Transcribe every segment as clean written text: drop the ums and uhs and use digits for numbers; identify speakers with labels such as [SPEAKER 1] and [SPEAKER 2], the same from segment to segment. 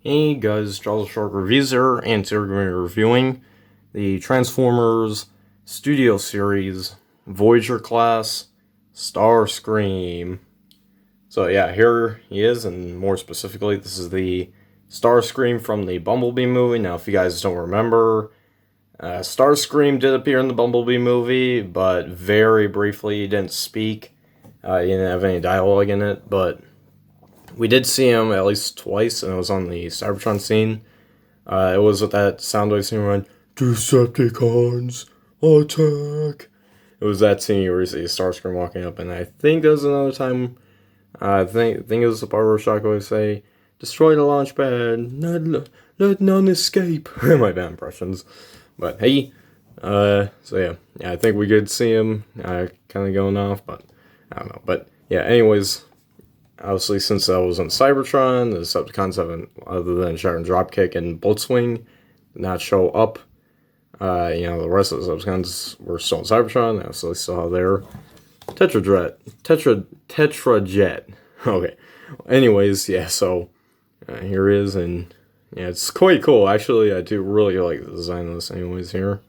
[SPEAKER 1] Hey guys, Charles Shark Reviews here, and today we're going to be reviewing the Transformers Studio Series Voyager class Starscream. So yeah, here he is, and more specifically, this is the Starscream from the Bumblebee movie. Now, if you guys don't remember, Starscream did appear in the Bumblebee movie, but very briefly. He didn't speak. He didn't have any dialogue in it, but we did see him at least twice, and it was on the Cybertron scene. It was with that Soundwave scene where Decepticons, attack! It was that scene where you see Starscream walking up, and I think there was another time, I think it was the part where Shockwave would say, destroy the launch pad, let none escape. My bad impressions. But hey, so yeah, I think we could see him kind of going off, but I don't know. But yeah, anyways, obviously, since I was on Cybertron, the Decepticons haven't, other than Shatter and Dropkick and Bloodswing, did not show up. The rest of the Decepticons were still on Cybertron, so they still have their Tetrajet. Okay. Anyways, yeah, so here it is, and yeah, it's quite cool. Actually, I do really like the design of this anyways here.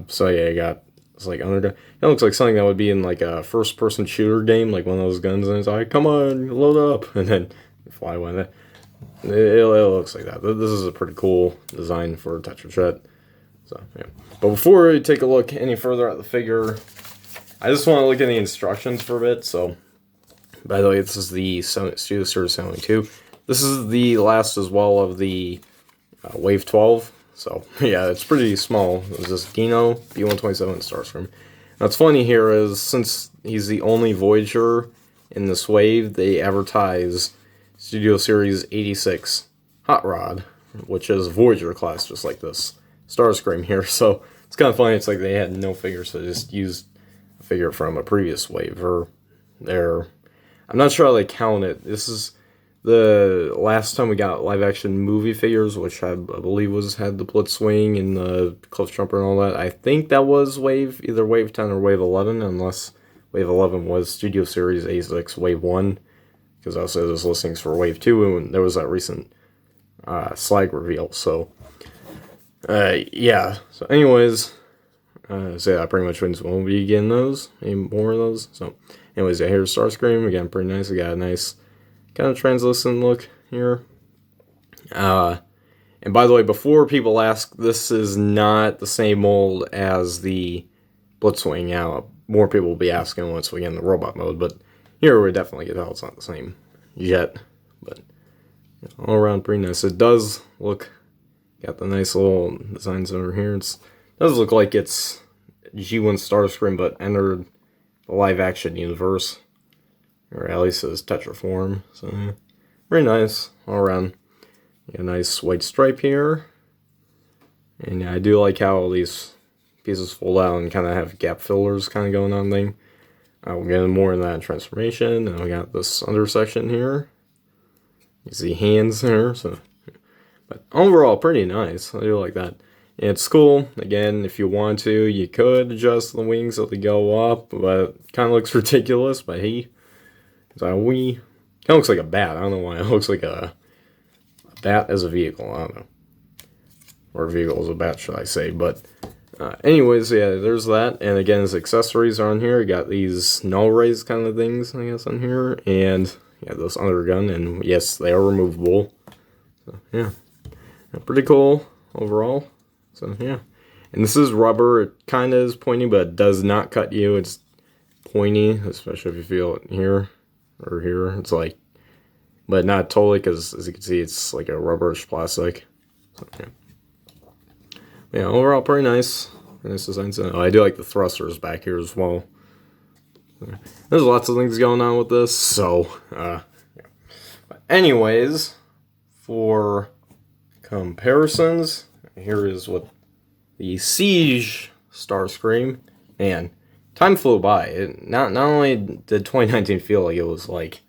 [SPEAKER 1] So yeah, I got, it's like underdone. It looks like something that would be in like a first-person shooter game, like one of those guns, and it's like, come on, load up, and then you fly away. It looks like that. This is a pretty cool design for a Tetrajet. So yeah. But before we take a look any further at the figure, I just want to look at the instructions for a bit. So, by the way, this is the Studio Series 72. This is the last as well of the Wave 12. So, yeah, it's pretty small. This is Dino, B-127, Starscream. Now, what's funny here is, since he's the only Voyager in this wave, they advertise Studio Series 86 Hot Rod, which is Voyager class, just like this Starscream here. So, it's kind of funny. It's like they had no figure, so they just used a figure from a previous wave. Or I'm not sure how they count it. This is the last time we got live-action movie figures, which I believe had the Bloodswing and the Cliffjumper and all that. I think that was either Wave 10 or Wave 11, unless Wave 11 was Studio Series 86 Wave 1, because also there's listings for Wave 2, and there was that recent slag reveal. So, yeah. So anyways, so yeah, pretty much won't be getting those, any more of those. So anyways, yeah, here's Starscream. Again, pretty nice. We got a nice kind of translucent look here. And by the way, before people ask, this is not the same mold as the Bloodswing. Now, more people will be asking once we get in the robot mode, but here we definitely get how it's not the same yet. But all around pretty nice. It does look, got the nice little designs over here. It does look like it's G1 Starscream, but entered the live action universe. Or at least his Tetra form. So, very nice all around. A nice white stripe here. And yeah, I do like how all these pieces fold out and kind of have gap fillers kind of going on thing. We'll get more in that transformation. And we got this under section here. You see hands there. So, but overall, pretty nice. I do like that. And it's cool. Again, if you want to, you could adjust the wings so they go up. But it kind of looks ridiculous. But hey. So kind of looks like a bat. I don't know why. It looks like a bat as a vehicle. I don't know. Or a vehicle as a bat, should I say. But anyways, yeah, there's that. And again, his accessories are on here. You got these null rays kind of things, I guess, on here. And yeah, this undergun. And yes, they are removable. So yeah. Pretty cool overall. So yeah. And this is rubber. It kind of is pointy, but it does not cut you. It's pointy, especially if you feel it here. Or here, it's like, but not totally, because as you can see, it's like a rubberish plastic. So, yeah, overall, pretty nice. Nice designs. Oh, I do like the thrusters back here as well. There's lots of things going on with this, so, yeah. But anyways, for comparisons, here is what the Siege Starscream, and time flew by. Not only did 2019 feel like it was like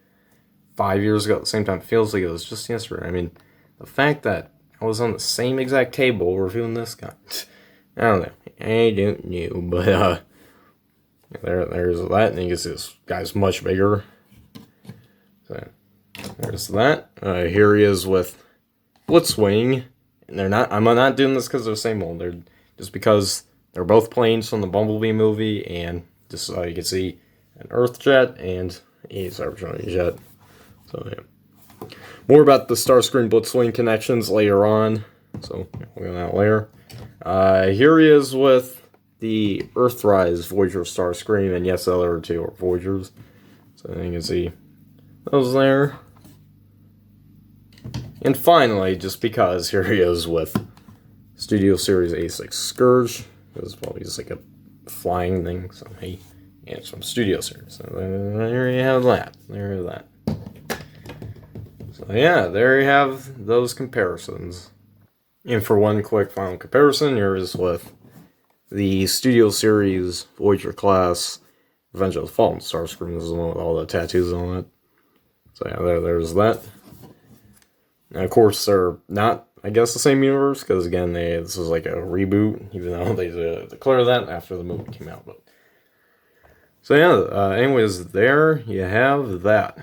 [SPEAKER 1] 5 years ago, at the same time it feels like it was just yesterday. I mean, the fact that I was on the same exact table reviewing this guy, I don't know. I don't know, but there's that, and you can see this guy's much bigger. So there's that. Here he is with Bloodswing, and I'm not doing this because they're the same mold. They're just because they're both planes from the Bumblebee movie, and just so you can see an Earth jet and a Cybertron jet. So yeah, more about the Starscream Bloodswing connections later on. So we'll go that later. Here he is with the Earthrise Voyager Starscream, and yes, the other two are Voyagers. So you can see those there. And finally, just because, here he is with Studio Series A6 Scourge. Because, well, he's like a flying thing, so hey, and it's from Studio Series. So there you have that. There you have that. So yeah, there you have those comparisons. And for one quick final comparison, here is with the Studio Series Voyager class Revenge of the Fallen Starscream. This is the one with all the tattoos on it. So yeah, there's that. And of course, they're not, I guess, the same universe, because again, this is like a reboot, even though they declare that after the movie came out. But so yeah, anyways, there you have that.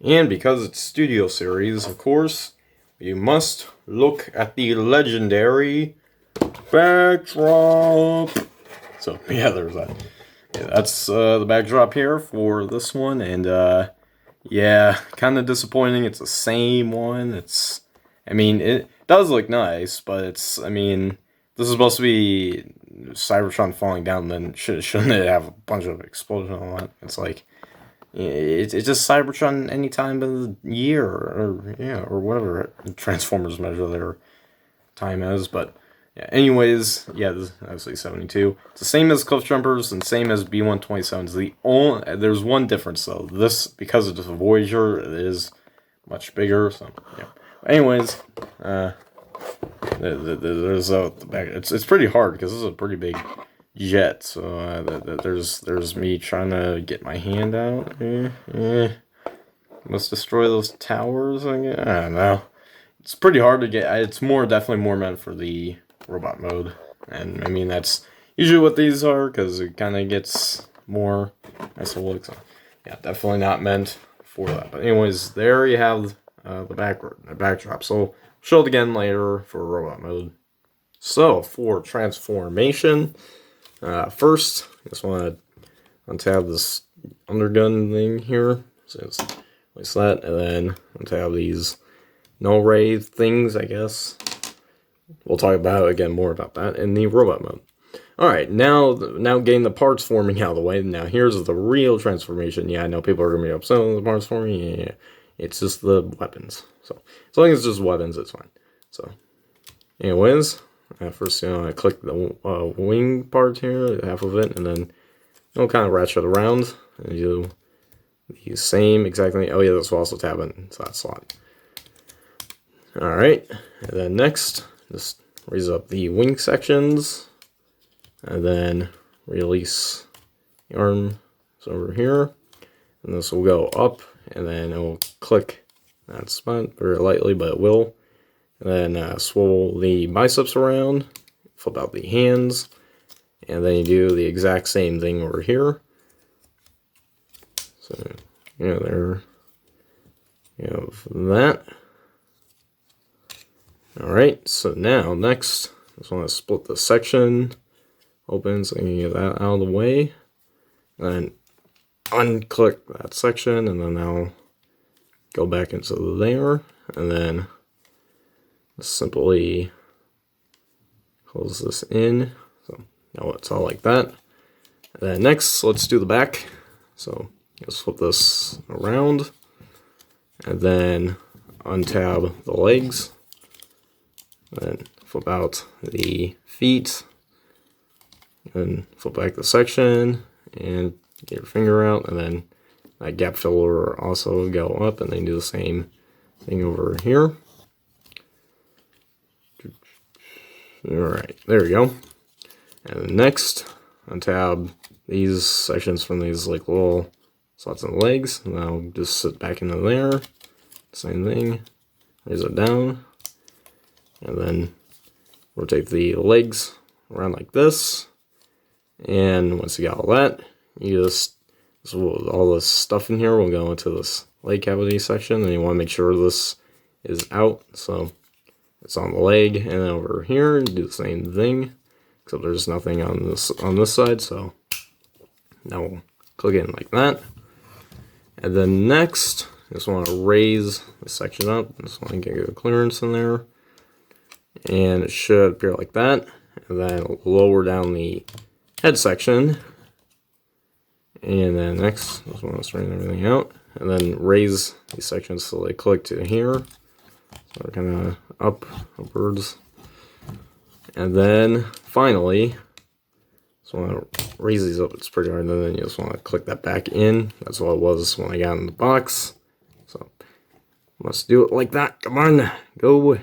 [SPEAKER 1] And because it's Studio Series, of course, you must look at the legendary backdrop. So yeah, there's that. Yeah, that's the backdrop here for this one, and yeah, kind of disappointing. It's the same one. I mean, it does look nice, but I mean, this is supposed to be Cybertron falling down, then shouldn't it have a bunch of explosions and all that? It's like, it's just Cybertron any time of the year, or whatever Transformers measure their time as, but yeah, anyways, yeah, this is obviously 72. It's the same as Cliff Jumpers and same as B-127s. There's one difference though. This, because it's a Voyager, it is much bigger. So yeah. Anyways, there's the back. It's pretty hard because this is a pretty big jet. So there's me trying to get my hand out. Must destroy those towers. I don't know. It's pretty hard to get. It's definitely more meant for the robot mode, and I mean that's usually what these are, because it kind of gets more nicer look. So yeah, definitely not meant for that. But anyways, there you have the backdrop. So show it again later for robot mode. So for transformation, first I just want to untab this undergun thing here. So just place that, and then untab these null ray things, I guess. We'll talk about, again, more about that in the robot mode. Alright, now getting the parts forming out of the way. Now here's the real transformation. Yeah, I know people are going to be upset with the parts forming. Yeah, it's just the weapons. So as long as it's just weapons, it's fine. So anyways, first I click the wing part here, half of it, and then kind of ratchet around and do the same exact thing. Oh yeah, this will also tab into that slot. Alright, and then next, just raise up the wing sections, and then release the arms over here, and this will go up, and then it will click that spot very lightly, but it will, and then swivel the biceps around, flip out the hands, and then you do the exact same thing over here. So yeah, there you have that. Alright, so now next, I just want to split the section open so I can get that out of the way. And then unclick that section, and then I'll go back into there, and then simply close this in. So now it's all like that. And then next, let's do the back. So just flip this around, and then untab the legs. Then flip out the feet, and flip back the section, and get your finger out, and then that gap filler also go up, and then do the same thing over here. Alright, there we go. And next, untab these sections from these like little slots in the legs, and I'll just sit back into there. Same thing, raise it down. And then rotate the legs around like this. And once you got all that, all this stuff in here will go into this leg cavity section. And you want to make sure this is out. So it's on the leg, and then over here, do the same thing, except there's nothing on this side, so now we'll click in like that. And then next, just want to raise the section up. Just want to get good clearance in there. And it should appear like that. And then lower down the head section. And then next, just want to straighten everything out. And then raise these sections so they click to here. So they're kind of upwards. And then finally, just want to raise these up. It's pretty hard. And then you just want to click that back in. That's what it was when I got in the box. So let's do it like that. Come on, go.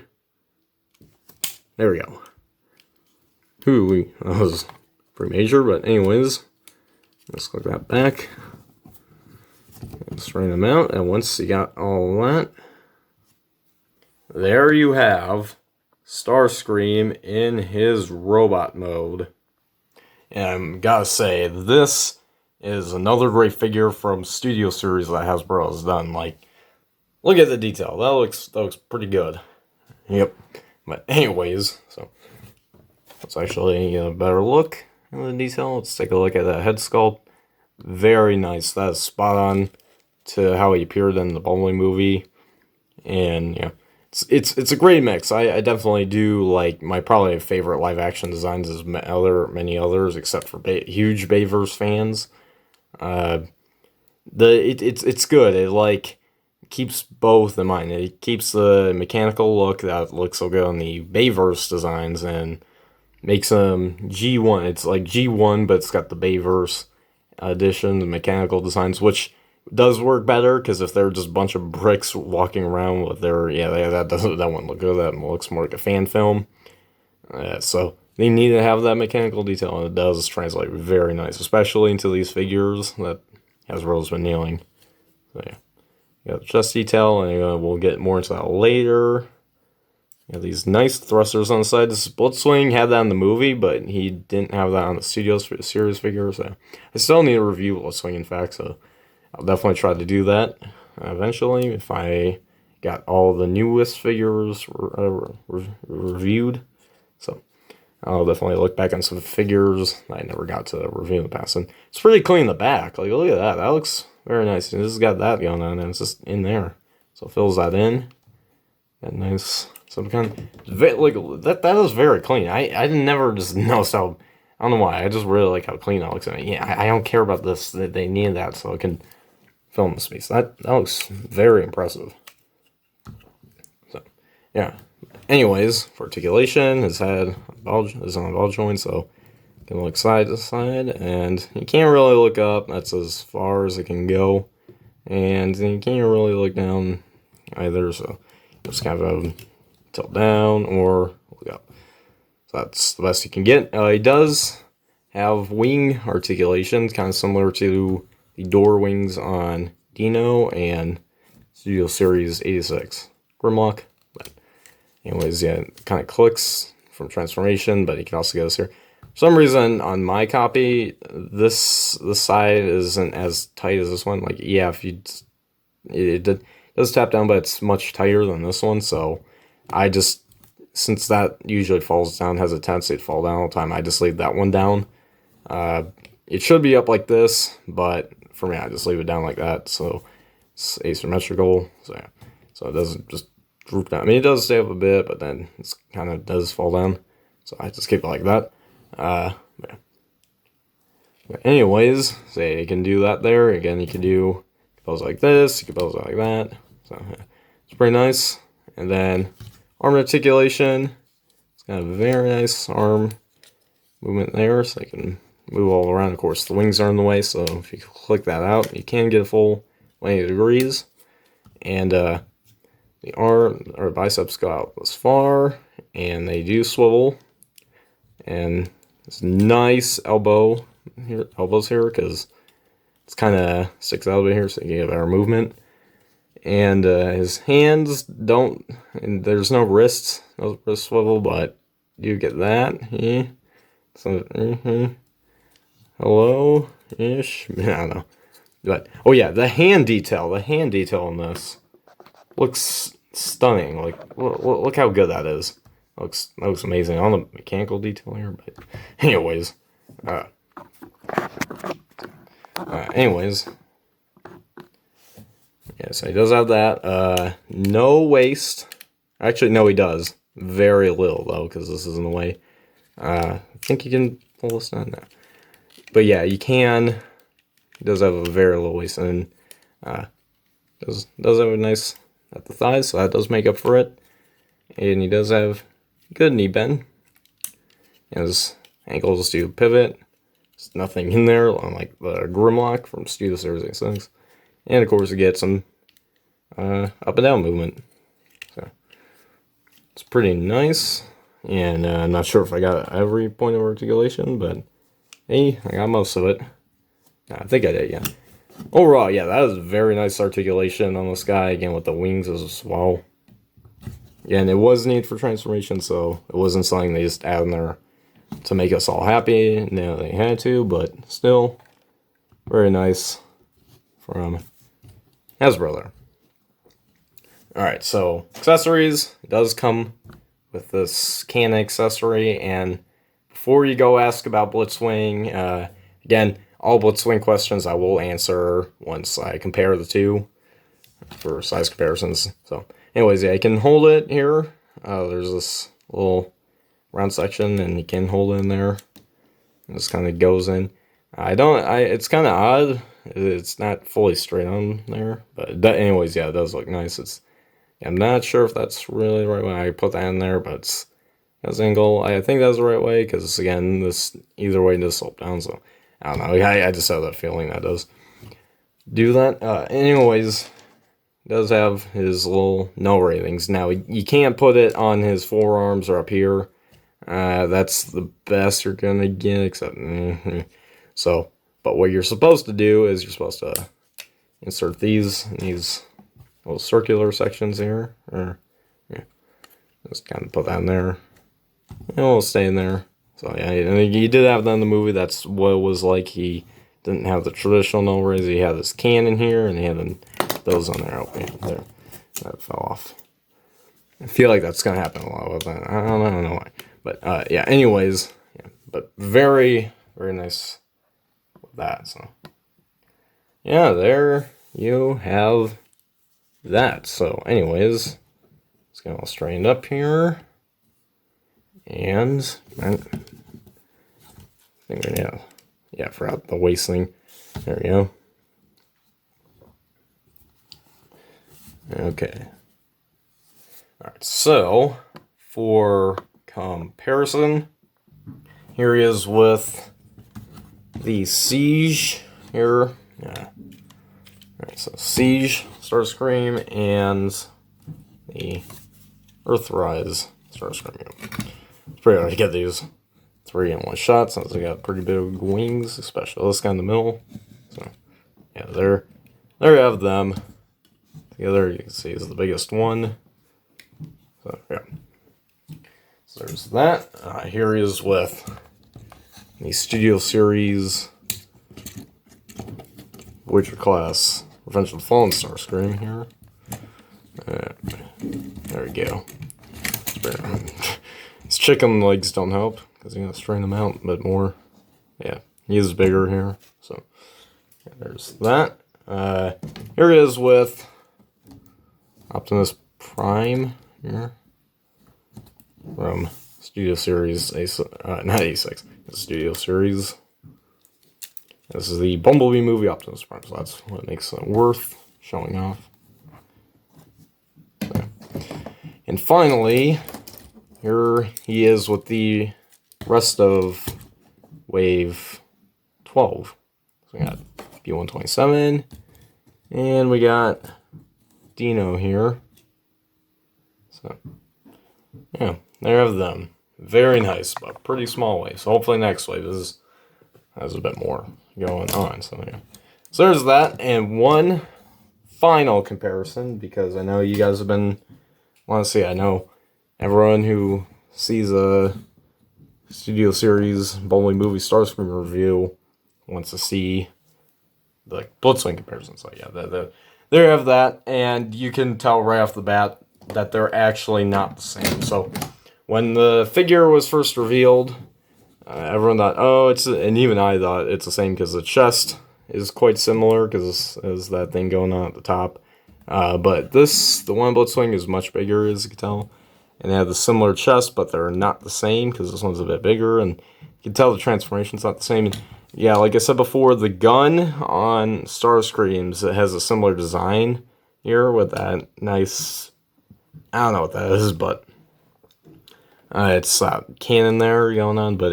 [SPEAKER 1] There we go. Ooh, that was pretty major, but anyways, let's click that back. And straighten them out. And once you got all that, there you have Starscream in his robot mode. And gotta say, this is another great figure from Studio Series that Hasbro has done. Like, look at the detail. That looks pretty good. Yep. But anyways, so let's actually get a better look at the detail. Let's take a look at that head sculpt. Very nice. That is spot on to how he appeared in the Bumblebee movie. And yeah, it's a great mix. I definitely do like my probably favorite live action designs is many others, except for huge Bayverse fans. It's good. It like keeps both in mind. It keeps the mechanical look that looks so good on the Bayverse designs and makes them G1. It's like G1, but it's got the Bayverse edition, the mechanical designs, which does work better because if they're just a bunch of bricks walking around with their that wouldn't look good. That looks more like a fan film. So they need to have that mechanical detail, and it does translate very nice, especially into these figures that Hasbro's been nailing. So yeah, you got the chest detail, and we'll get more into that later. You have these nice thrusters on the side. This Bloodswing had that in the movie, but he didn't have that on the Studio Series figure. So I still need to review Bloodswing, in fact. So I'll definitely try to do that eventually if I got all the newest figures reviewed. So I'll definitely look back on some figures I never got to review in the past. And it's pretty clean in the back. Like, look at that. That looks very nice. And this has got that going on, and it's just in there. So it fills that in. That nice. Some kind of, like, that is very clean. I never just noticed how, I don't know why. I just really like how clean that looks. I mean, yeah, I don't care about this. They need that so it can film the space. That looks very impressive. So, yeah. Anyways, for articulation, his head is on a ball joint, so you can look side to side, and you can't really look up. That's as far as it can go, and you can't really look down either, so just kind of tilt down or look up. So that's the best you can get. He does have wing articulation, kind of similar to the door wings on Dino and Studio Series 86 Grimlock. But anyways, yeah, it kind of clicks from transformation, but you can also get this here. For some reason, on my copy, this side isn't as tight as this one. Like, yeah, if you it does tap down, but it's much tighter than this one. So I just, since that usually falls down, has a tendency to fall down all the time, I just leave that one down. It should be up like this, but for me, I just leave it down like that. So it's asymmetrical. So yeah, so it doesn't just droop down. I mean, it does stay up a bit, but then it kind of does fall down. So I just keep it like that. Yeah. But anyways, so you can do that there. Again, you can do pose like this. You can pose like that. So yeah, it's pretty nice. And then arm articulation. It's got a very nice arm movement there, so you can move all around. Of course, the wings are in the way, so if you click that out, you can get a full 180 degrees. And the arm or biceps go out this far, and they do swivel. And this nice elbows here, because it's kind of sticks out a bit here, so you get a better movement. And his hands don't, and there's no wrists, no wrist swivel, but you get that. Yeah. So, hello-ish. I don't know. But, oh yeah, the hand detail in this looks stunning. Like, look how good that is. That looks amazing on the mechanical detail here. But anyways, anyways, yeah. So he does have that. No waste. Actually, no, he does. Very little though, because this is in the way. I think you can pull this down now. But yeah, you can. He does have a very low waist, and does have a nice at the thighs, so that does make up for it. And he does have good knee bend. His ankles do pivot. There's nothing in there, unlike the Grimlock from Studio Series 86. And of course, you get some up and down movement. So it's pretty nice. And I'm not sure if I got every point of articulation, but hey, I got most of it. I think I did, yeah. Overall, yeah, that is very nice articulation on this guy, again, with the wings as well. Yeah, and it was neat for transformation, so it wasn't something they just added in there to make us all happy. No, they had to, but still, very nice from Hasbro there. Alright, so accessories. It does come with this cannon accessory, and before you go ask about Bloodswing, again, all Bloodswing questions I will answer once I compare the two for size comparisons. So, anyways, yeah, you can hold it here. There's this little round section, and you can hold it in there. It just kind of goes in. It's kind of odd. It's not fully straight on there, but anyways, yeah, it does look nice. I'm not sure if that's really the right way. I put that in there, but it's this angle. I think that's the right way, because again, this either way does slope down, so I don't know. I just have that feeling that does do that. Anyways, does have his little no ratings. Now, you can't put it on his forearms or up here. That's the best you're gonna get, except so. But what you're supposed to do is you're supposed to insert these little circular sections here, or yeah, just kind of put that in there. And it'll stay in there. So yeah, and he did have that in the movie. That's what it was like. He didn't have the traditional no raise. He had this cannon here, and he had those on there. Oh, yeah, there. That fell off. I feel like that's gonna happen a lot with that. I don't know why. But yeah, anyways, yeah. But very, very nice with that. So yeah, there you have that. So anyways, let's get all straightened up here. And I think yeah, forgot the waist thing. There we go. Okay. Alright, so for comparison, here he is with the Siege here. Yeah. Alright, so Siege, Starscream, and the Earthrise Starscream. It's pretty hard to get these 3 in one shot, since they got pretty big wings, especially this guy in the middle. So yeah, there you have them. Together, you can see is the biggest one. So yeah, so there's that. Here he is with the Studio Series Voyager class Revenge of the Fallen Starscream here. There we go. His chicken legs don't help, because you gotta strain them out a bit more. Yeah, he is bigger here. So yeah, there's that. Here it is with Optimus Prime here from Studio Series not A6, the Studio Series. This is the Bumblebee movie Optimus Prime, so that's what makes it worth showing off. So. And finally, here he is with the rest of Wave 12. So we got B-127, and we got Dino here. So, yeah, there you have them. Very nice, but pretty small wave. So hopefully next wave has a bit more going on. So yeah. So there's that, and one final comparison, because I know you guys have been want to see. I know everyone who sees a Studio Series Bumblebee movie Starscream review wants to see the Bloodswing comparisons. So yeah, there you have that, and you can tell right off the bat that they're actually not the same. So when the figure was first revealed, everyone thought, oh, and even I thought it's the same because the chest is quite similar because there's that thing going on at the top. But the one Bloodswing is much bigger, as you can tell. And they have the similar chest, but they're not the same because this one's a bit bigger. And you can tell the transformation's not the same. And yeah, like I said before, the gun on Starscream's, it has a similar design here with that nice, I don't know what that is, but it's cannon there going on. But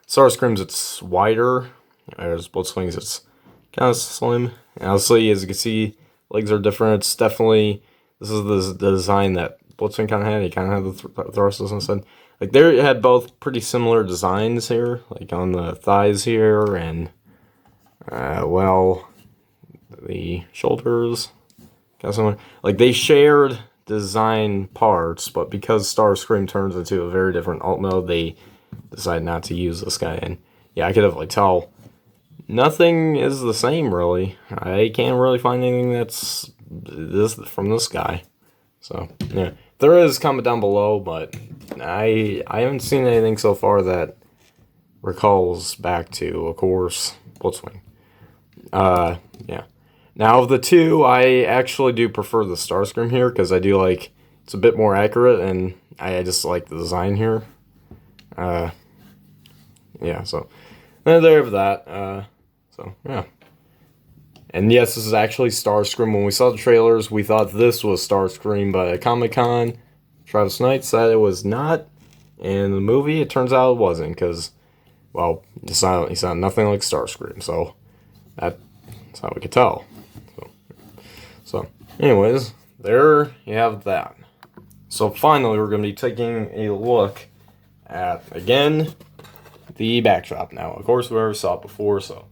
[SPEAKER 1] Starscream's, it's wider. Whereas Bloodswing's, it's kind of slim. And obviously, as you can see, legs are different. It's definitely, this is the design that Bloodswing kind of had. He kind of had the thrusters inside. Like, they had both pretty similar designs here, like on the thighs here, and, well, the shoulders. Kind of similar. Like, they shared design parts, but because Starscream turns into a very different alt mode, they decided not to use this guy. And, yeah, I could have, like, tell nothing is the same, really. I can't really find anything that's from this guy. So, yeah. There is, comment down below, but I haven't seen anything so far that recalls back to, of course, Bloodswing. Yeah. Now, of the two, I actually do prefer the Starscream here, because I do like, it's a bit more accurate, and I just like the design here. Yeah, so, there we have that. So, yeah. And yes, this is actually Starscream. When we saw the trailers, we thought this was Starscream, but at Comic-Con, Travis Knight said it was not. In the movie, it turns out it wasn't, because, well, he sounded nothing like Starscream, so that's how we could tell. So, anyways, there you have that. So finally, we're going to be taking a look at, again, the backdrop. Now, of course, we already saw it before, so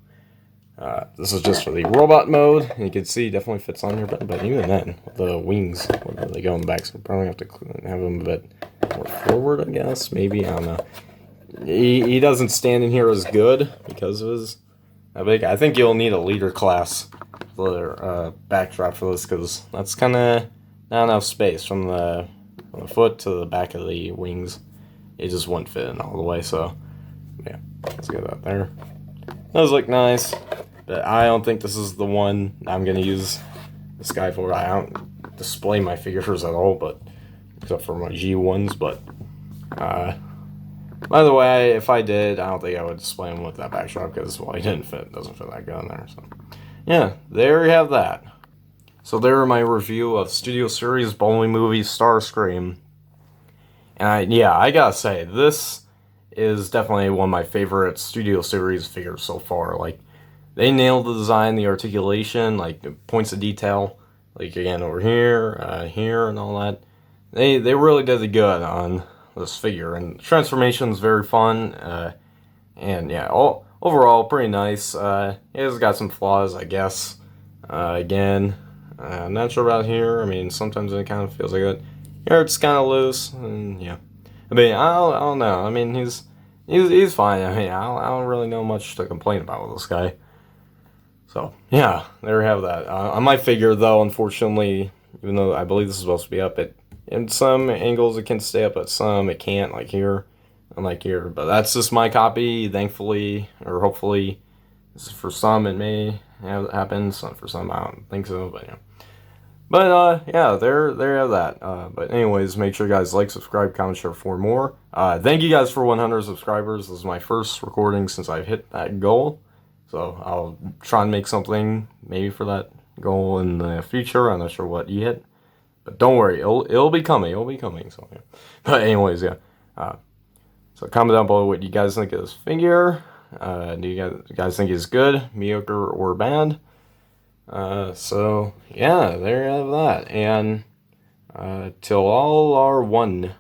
[SPEAKER 1] this is just for the robot mode. And you can see, definitely fits on here, but even then, the wings, where they go in the back, so probably have to have them a bit more forward, I guess. Maybe, I don't know. He doesn't stand in here as good because of his big. I think you'll need a leader class for backdrop for this, because that's kind of not enough space from the foot to the back of the wings. It just won't fit in all the way, so yeah, let's get that there. Those look nice, but I don't think this is the one I'm going to use this guy for. I don't display my figures at all, but except for my G1s, but by the way, if I did, I don't think I would display him with that backdrop, because, well, he doesn't fit that good on there, so yeah, there you have that. So there are my review of Studio Series bowling movie Starscream. And I gotta say, this is definitely one of my favorite Studio Series figures so far. Like, they nailed the design, the articulation, like the points of detail, like again over here, here, and all that. They really did the good on this figure, and the transformation is very fun. And yeah, overall pretty nice. It's got some flaws, I guess. Again, I'm not sure about here. I mean, sometimes it kind of feels like that. Here it's kind of loose, and yeah. I mean, I don't know. I mean, he's fine. I mean, I don't really know much to complain about with this guy. So yeah, there we have that. On my figure, though, unfortunately, even though I believe this is supposed to be up, in some angles it can stay up, but some it can't, like here, unlike here. But that's just my copy. Thankfully, or hopefully, for some it may have happened. For some, I don't think so. But yeah. But, yeah, there you have that. But anyways, make sure you guys like, subscribe, comment, share for more. Thank you guys for 100 subscribers. This is my first recording since I've hit that goal. So I'll try and make something maybe for that goal in the future. I'm not sure what you hit. But don't worry, it'll be coming. It'll be coming. So, yeah. But anyways, yeah. So comment down below what you guys think of this figure. Do you guys think it's good, mediocre, or bad? So, yeah, there you have that. And, till all are one.